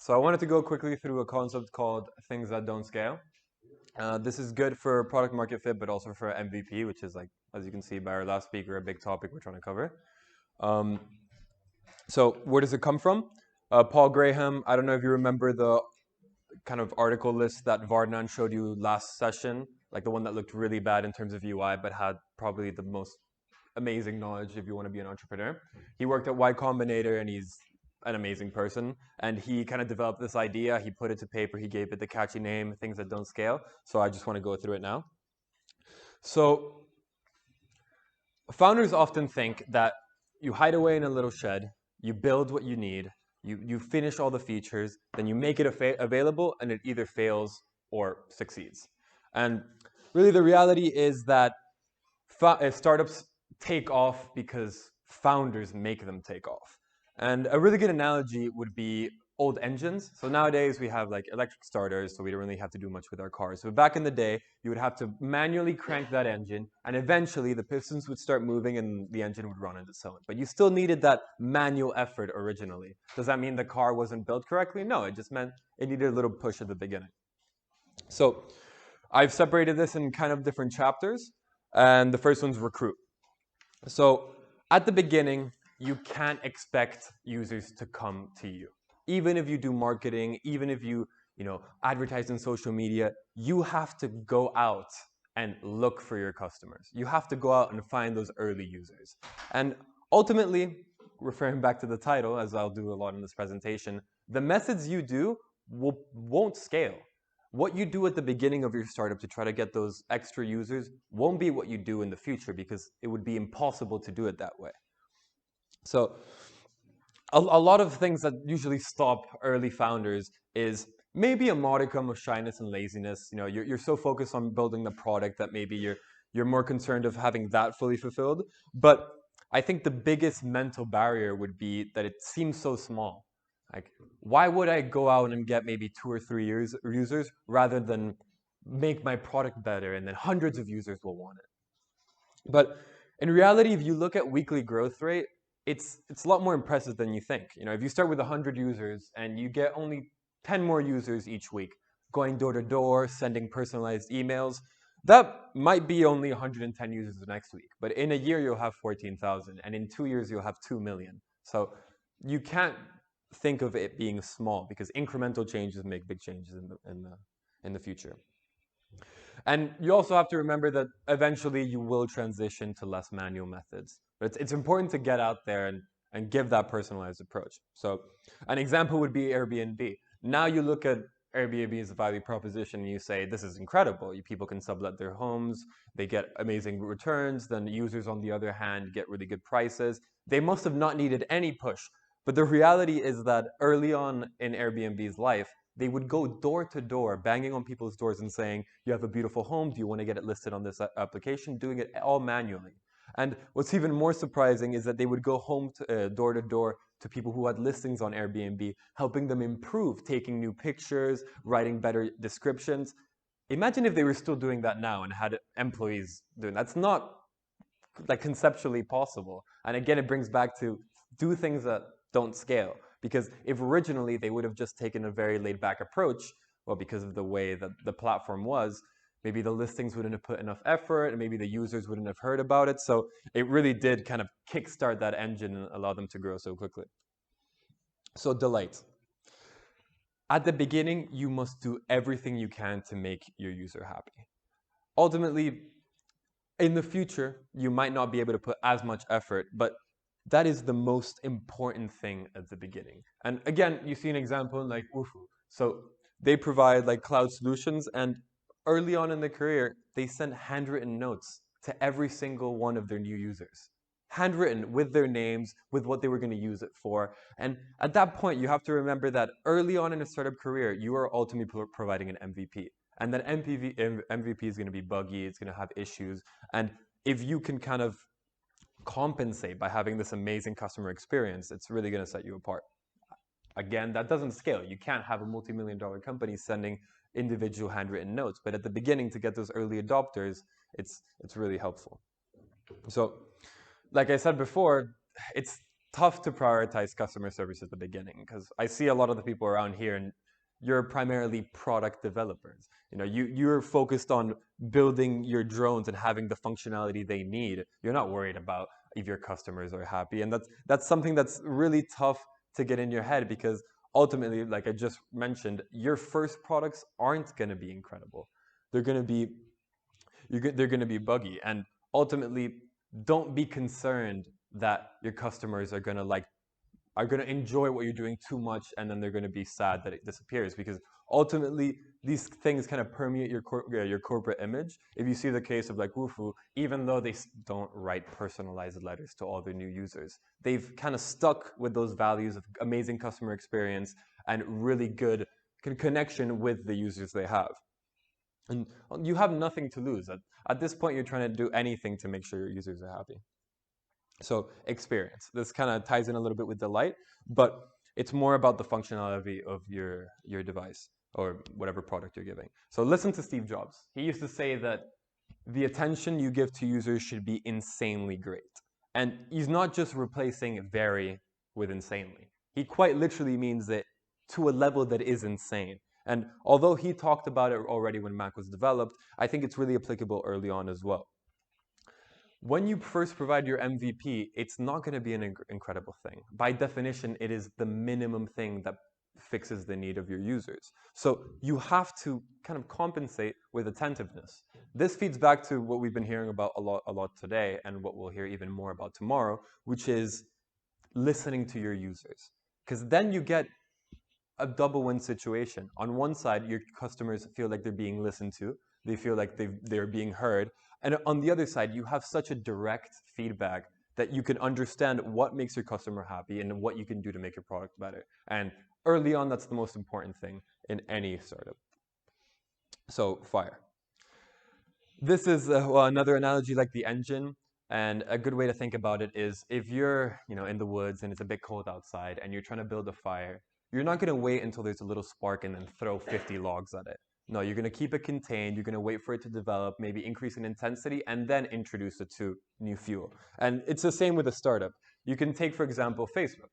So I wanted to go quickly through a concept called things that don't scale. This is good for product market fit, but also for MVP, which is like, as you can see by our last speaker, a big topic we're trying to cover. Um, so where does it come from? Paul Graham, I don't know if you remember the kind of article list that Vardhan showed you last session, like the one that looked really bad in terms of UI, but had probably the most amazing knowledge if you want to be an entrepreneur. He worked at Y Combinator and he's an amazing person. And he kind of developed this idea. He put it to paper. He gave it the catchy name, things that don't scale. So I just want to go through it now. So founders often think that you hide away in a little shed, you build what you need, you finish all the features, then you make it available, and it either fails or succeeds. And really, the reality is that startups take off because founders make them take off. And a really good analogy would be old engines. So nowadays we have like electric starters, so we don't really have to do much with our cars. So back in the day, you would have to manually crank that engine, and eventually the pistons would start moving and the engine would run on its own. But you still needed that manual effort originally. Does that mean the car wasn't built correctly? No, it just meant it needed a little push at the beginning. So I've separated this in kind of different chapters, and the first one's recruit. So at the beginning, you can't expect users to come to you. Even if you do marketing, even if you advertise in social media, you have to go out and look for your customers. You have to go out and find those early users. And ultimately, referring back to the title, as I'll do a lot in this presentation, the methods you do won't scale. What you do at the beginning of your startup to try to get those extra users won't be what you do in the future because it would be impossible to do it that way. So a lot of things that usually stop early founders is maybe a modicum of shyness and laziness. You're so focused on building the product that maybe you're more concerned of having that fully fulfilled. But I think the biggest mental barrier would be that it seems so small. Like, why would I go out and get maybe 2 or 3 users rather than make my product better and then hundreds of users will want it? But in reality, if you look at weekly growth rate, it's a lot more impressive than you think. If you start with 100 users and you get only 10 more users each week, going door to door, sending personalized emails, that might be only 110 users the next week. But in a year, you'll have 14,000, and in 2 years, you'll have 2 million. So you can't think of it being small because incremental changes make big changes in the future. And you also have to remember that eventually you will transition to less manual methods. But it's important to get out there and give that personalized approach. So an example would be Airbnb. Now you look at Airbnb's value proposition and you say, this is incredible. People can sublet their homes, they get amazing returns, then users on the other hand get really good prices. They must have not needed any push. But the reality is that early on in Airbnb's life, they would go door to door, banging on people's doors and saying, you have a beautiful home, do you want to get it listed on this application? Doing it all manually. And what's even more surprising is that they would go home door to door to people who had listings on Airbnb, helping them improve, taking new pictures, writing better descriptions. Imagine if they were still doing that now and had employees doing that. That's not like conceptually possible. And again, it brings back to do things that don't scale. Because if originally they would have just taken a very laid-back approach, well, because of the way that the platform was, maybe the listings wouldn't have put enough effort, and maybe the users wouldn't have heard about it. So it really did kind of kickstart that engine and allow them to grow so quickly. So delight. At the beginning, you must do everything you can to make your user happy. Ultimately, in the future, you might not be able to put as much effort, but that is the most important thing at the beginning. And again, you see an example like Ufu. So they provide like cloud solutions, and early on in their career, they sent handwritten notes to every single one of their new users. Handwritten with their names, with what they were going to use it for. And at that point, you have to remember that early on in a startup career, you are ultimately providing an MVP. And that MVP is going to be buggy, it's going to have issues. And if you can kind of compensate by having this amazing customer experience, it's really going to set you apart. Again, that doesn't scale. You can't have a multi-million-dollar company sending individual handwritten notes, but at the beginning, to get those early adopters, it's really helpful. So, like I said before, it's tough to prioritize customer service at the beginning because I see a lot of the people around here and you're primarily product developers. You're focused on building your drones and having the functionality they need. You're not worried about if your customers are happy. And that's something that's really tough to get in your head because ultimately, like I just mentioned, your first products aren't going to be incredible. They're going to be they're going to be buggy, and ultimately don't be concerned that your customers are going to enjoy what you're doing too much and then they're going to be sad that it disappears because ultimately these things kind of permeate your corporate image. If you see the case of like Wufu, even though they don't write personalized letters to all their new users, they've kind of stuck with those values of amazing customer experience and really good connection with the users they have. And you have nothing to lose. At this point, you're trying to do anything to make sure your users are happy. So experience. This kind of ties in a little bit with delight, but it's more about the functionality of your device or whatever product you're giving. So listen to Steve Jobs. He used to say that the attention you give to users should be insanely great. And he's not just replacing very with insanely. He quite literally means it to a level that is insane. And although he talked about it already when Mac was developed, I think it's really applicable early on as well. When you first provide your MVP, it's not going to be an incredible thing. By definition, it is the minimum thing that fixes the need of your users. So you have to kind of compensate with attentiveness. This feeds back to what we've been hearing about a lot today and what we'll hear even more about tomorrow, which is listening to your users. Because then you get a double win situation. On one side, your customers feel like they're being listened to. They feel like they're being heard. And on the other side, you have such a direct feedback that you can understand what makes your customer happy and what you can do to make your product better. And early on, that's the most important thing in any startup. So fire. This is another analogy like the engine. And a good way to think about it is if you're in the woods and it's a bit cold outside and you're trying to build a fire, you're not going to wait until there's a little spark and then throw 50 logs at it. No, you're going to keep it contained. You're going to wait for it to develop, maybe increase in intensity, and then introduce it to new fuel. And it's the same with a startup. You can take, for example, Facebook.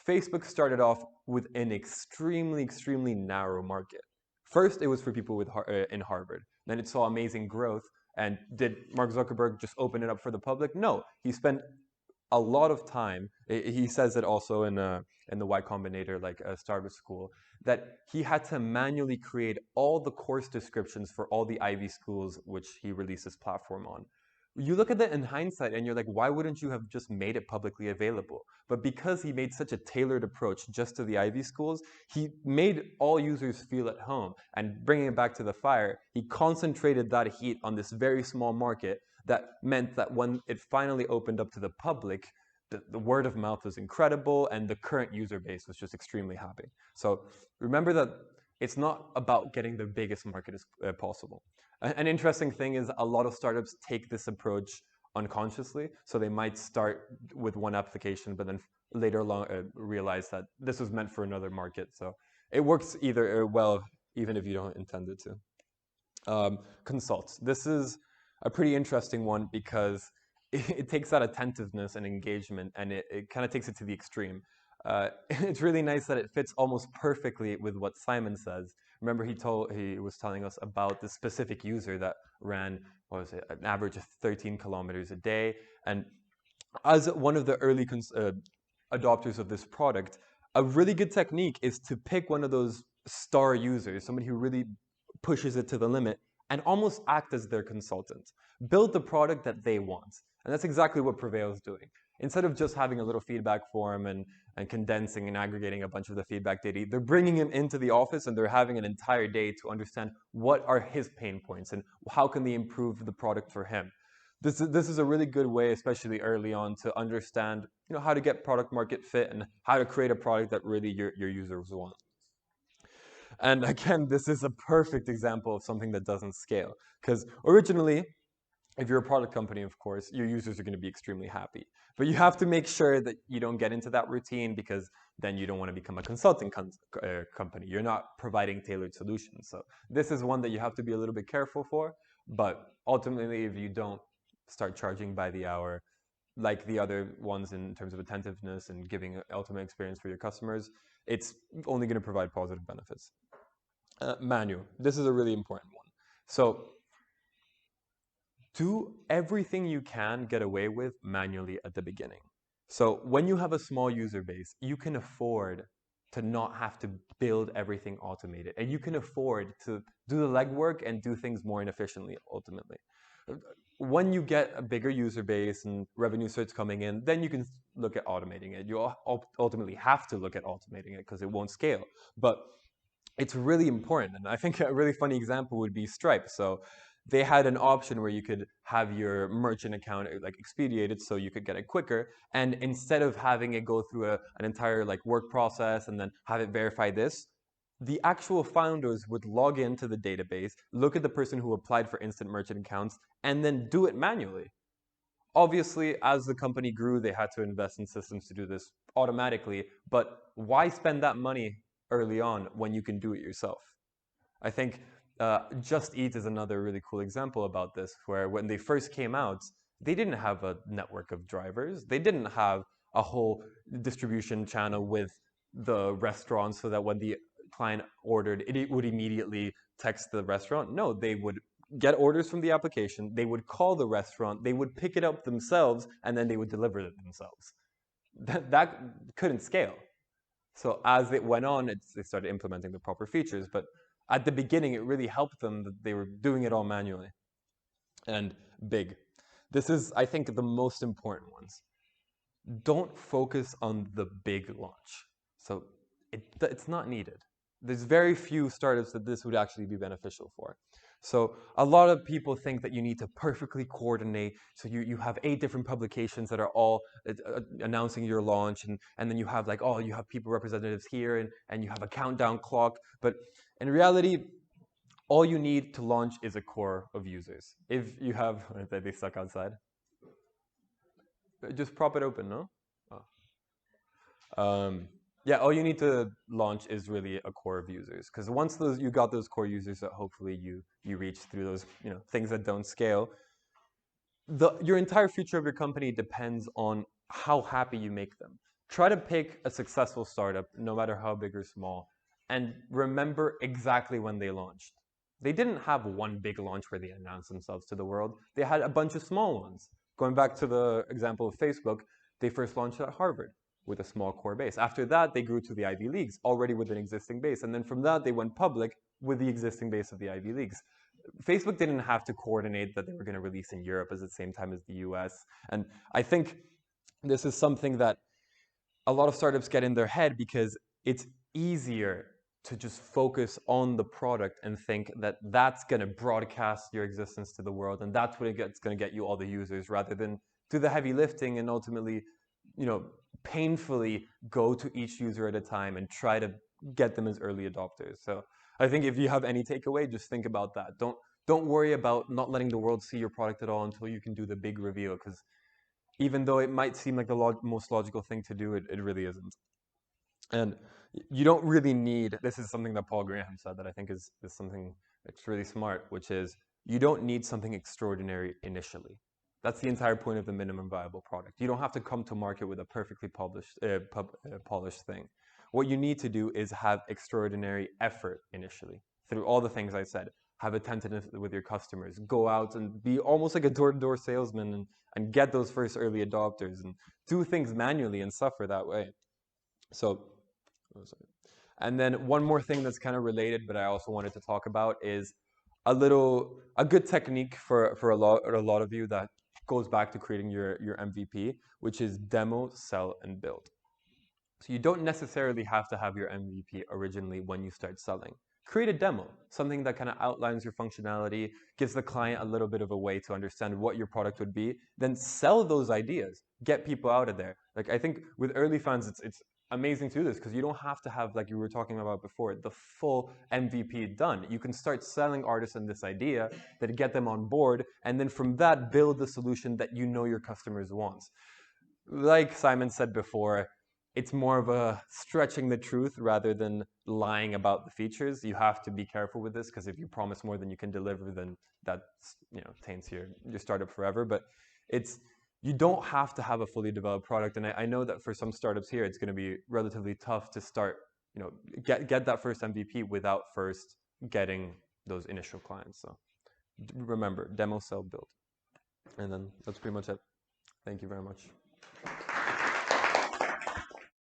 Facebook started off with an extremely, extremely narrow market. First, it was for people in Harvard. Then it saw amazing growth. And did Mark Zuckerberg just open it up for the public? No, he spent a lot of time. He says it also in the Y Combinator, like Startup School, that he had to manually create all the course descriptions for all the Ivy schools which he released his platform on. You look at that in hindsight and you're like, why wouldn't you have just made it publicly available? But because he made such a tailored approach just to the Ivy schools, he made all users feel at home. And bringing it back to the fire, he concentrated that heat on this very small market that meant that when it finally opened up to the public, the word of mouth was incredible and the current user base was just extremely happy. So remember that it's not about getting the biggest market as possible. An interesting thing is a lot of startups take this approach unconsciously. So they might start with one application, but then later along realize that this was meant for another market. So it works either well, even if you don't intend it to. Consult. This is a pretty interesting one because it takes that attentiveness and engagement and it kind of takes it to the extreme. It's really nice that it fits almost perfectly with what Simon says. Remember, he was telling us about this specific user that ran, what was it, an average of 13 kilometers a day. And as one of the early adopters of this product, a really good technique is to pick one of those star users, somebody who really pushes it to the limit, and almost act as their consultant. Build the product that they want. And that's exactly what Prevail is doing. Instead of just having a little feedback form and condensing and aggregating a bunch of the feedback data, they're bringing him into the office and they're having an entire day to understand what are his pain points and how can they improve the product for him. This is a really good way, especially early on, to understand how to get product market fit and how to create a product that really your users want. And again, this is a perfect example of something that doesn't scale. Because originally, if you're a product company, of course, your users are going to be extremely happy. But you have to make sure that you don't get into that routine because then you don't want to become a consulting company. You're not providing tailored solutions. So this is one that you have to be a little bit careful for. But ultimately, if you don't start charging by the hour, like the other ones in terms of attentiveness and giving an ultimate experience for your customers, it's only going to provide positive benefits. Manual. This is a really important one. So do everything you can get away with manually at the beginning. So when you have a small user base, you can afford to not have to build everything automated, and you can afford to do the legwork and do things more inefficiently ultimately. When you get a bigger user base and revenue starts coming in, then you can look at automating it. You ultimately have to look at automating it because it won't scale. But it's really important. And I think a really funny example would be Stripe. So they had an option where you could have your merchant account like expedited so you could get it quicker. And instead of having it go through an entire like work process and then have it verify this, the actual founders would log into the database, look at the person who applied for instant merchant accounts, and then do it manually. Obviously, as the company grew, they had to invest in systems to do this automatically, but why spend that money early on when you can do it yourself? I think Just Eat is another really cool example about this, where when they first came out, they didn't have a network of drivers. They didn't have a whole distribution channel with the restaurants so that when the client ordered, it would immediately text the restaurant. No, they would get orders from the application, they would call the restaurant, they would pick it up themselves, and then they would deliver it themselves. That couldn't scale. So as it went on, they started implementing the proper features. But at the beginning, it really helped them that they were doing it all manually. And big. This is, I think, the most important ones. Don't focus on the big launch. So it's not needed. There's very few startups that this would actually be beneficial for. So a lot of people think that you need to perfectly coordinate. So you have 8 different publications that are all announcing your launch, and then you have like, oh, you have people representatives here, and you have a countdown clock. But in reality, all you need to launch is a core of users. If you have, they stuck outside. Just prop it open, no? Yeah, all you need to launch is really a core of users, because once you got those core users that hopefully you reach through those things that don't scale, your entire future of your company depends on how happy you make them. Try to pick a successful startup, no matter how big or small, and remember exactly when they launched. They didn't have one big launch where they announced themselves to the world. They had a bunch of small ones. Going back to the example of Facebook, they first launched at Harvard with a small core base. After that, they grew to the Ivy Leagues, already with an existing base. And then from that, they went public with the existing base of the Ivy Leagues. Facebook didn't have to coordinate that they were going to release in Europe at the same time as the US. And I think this is something that a lot of startups get in their head, because it's easier to just focus on the product and think that that's going to broadcast your existence to the world, and that's what it's going to get you all the users, rather than do the heavy lifting and ultimately, painfully go to each user at a time and try to get them as early adopters. So I think if you have any takeaway, just think about that. Don't worry about not letting the world see your product at all until you can do the big reveal, because even though it might seem like the most logical thing to do, it really isn't. And you don't really need, this is something that Paul Graham said that I think is something that's really smart, which is you don't need something extraordinary initially. That's the entire point of the minimum viable product. You don't have to come to market with a perfectly polished thing. What you need to do is have extraordinary effort initially through all the things I said. Have attentiveness with your customers. Go out and be almost like a door-to-door salesman and get those first early adopters and do things manually and suffer that way. So, and then one more thing that's kind of related, but I also wanted to talk about is a good technique for a lot of you that goes back to creating your MVP, which is demo, sell, and build. So you don't necessarily have to have your MVP originally when you start selling. Create a demo, something that kind of outlines your functionality, gives the client a little bit of a way to understand what your product would be, then sell those ideas, get people out of there. Like, I think with early fans, it's amazing to do this because you don't have to have, like you were talking about before, the full MVP done. You can start selling artists on this idea, that get them on board, and then from that, build the solution that you know your customers want. Like Simon said before, it's more of a stretching the truth rather than lying about the features. You have to be careful with this, because if you promise more than you can deliver, then that taints your startup forever. But you don't have to have a fully developed product. And I know that for some startups here, it's going to be relatively tough to start, get that first MVP without first getting those initial clients. So remember, demo, sell, build. And then that's pretty much it. Thank you very much.